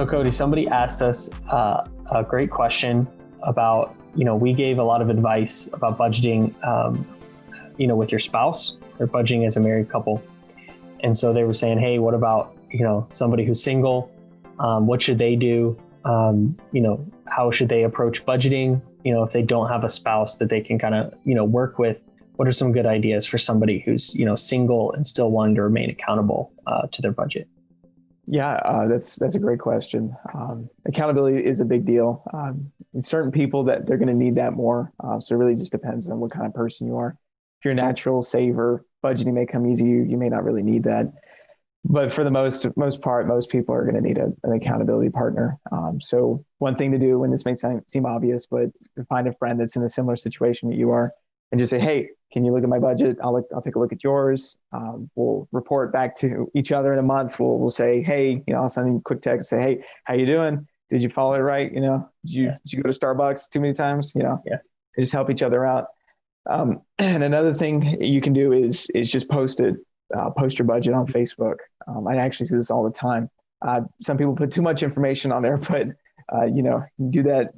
So Cody, somebody asked us a great question about, we gave a lot of advice about budgeting, with your spouse or budgeting as a married couple. And so they were saying, hey, what about, somebody who's single? What should they do? How should they approach budgeting? If they don't have a spouse that they can kind of, work with, what are some good ideas for somebody who's, single and still wanting to remain accountable to their budget? Yeah, that's a great question. Accountability is a big deal. Certain people that they're going to need that more. So it really just depends on what kind of person you are. If you're a natural saver, budgeting may come easy. You may not really need that. But for the most part, most people are going to need an accountability partner. So one thing to do, and this may seem obvious, but find a friend that's in a similar situation that you are, and just say, hey, can you look at my budget? I'll take a look at yours. We'll report back to each other in a month. We'll say, hey, I'll send you a quick text, say, hey, how you doing? Did you follow it right? Did you go to Starbucks too many times? Just help each other out. And another thing you can do is just post your budget on Facebook. I actually see this all the time. Some people put too much information on there, but you do that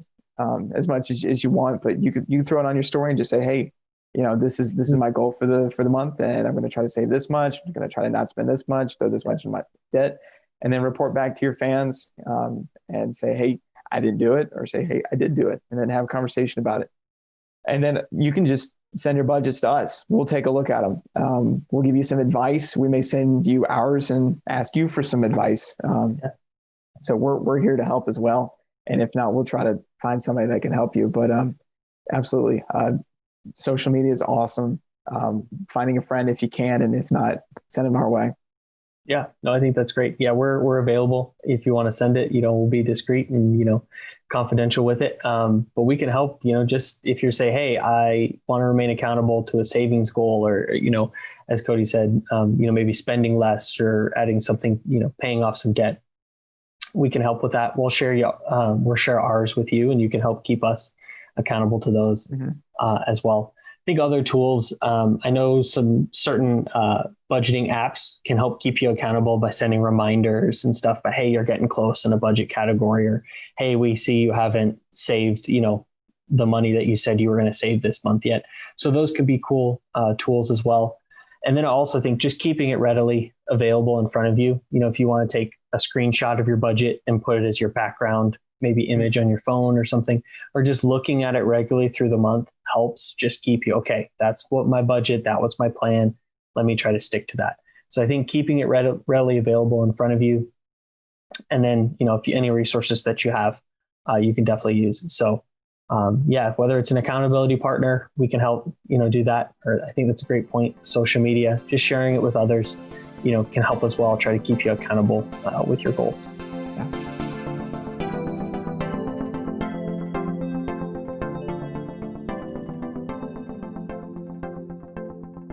as much as you want. But you can throw it on your story and just say, hey, this is my goal for the month, and I'm going to try to save this much. I'm going to try to not spend this much, throw this much in my debt, and then report back to your fans and say, hey, I didn't do it, or say, hey, I did do it, and then have a conversation about it. And then you can just send your budgets to us. We'll take a look at them. We'll give you some advice. We may send you ours and ask you for some advice. So we're here to help as well. And if not, we'll try to find somebody that can help you. But absolutely, social media is awesome. Finding a friend if you can, and if not, send them our way. Yeah, no, I think that's great. Yeah, we're available if you want to send it. We'll be discreet and confidential with it. But we can help. Just if you say, hey, I want to remain accountable to a savings goal, or as Cody said, maybe spending less or adding something, paying off some debt. We can help with that. We'll share ours with you, and you can help keep us accountable to those as well. I think other tools, I know some certain budgeting apps can help keep you accountable by sending reminders and stuff, but hey, you're getting close in a budget category, or hey, we see you haven't saved, the money that you said you were going to save this month yet. So those could be cool tools as well. And then I also think just keeping it readily available in front of you. If you want to take a screenshot of your budget and put it as your background, maybe image on your phone or something, or just looking at it regularly through the month helps just keep you, okay, that's what my budget, that was my plan. Let me try to stick to that. So I think keeping it readily available in front of you. And then, if any resources that you have, you can definitely use. So whether it's an accountability partner, we can help, do that. Or I think that's a great point. Social media, just sharing it with others, can help as well, try to keep you accountable with your goals.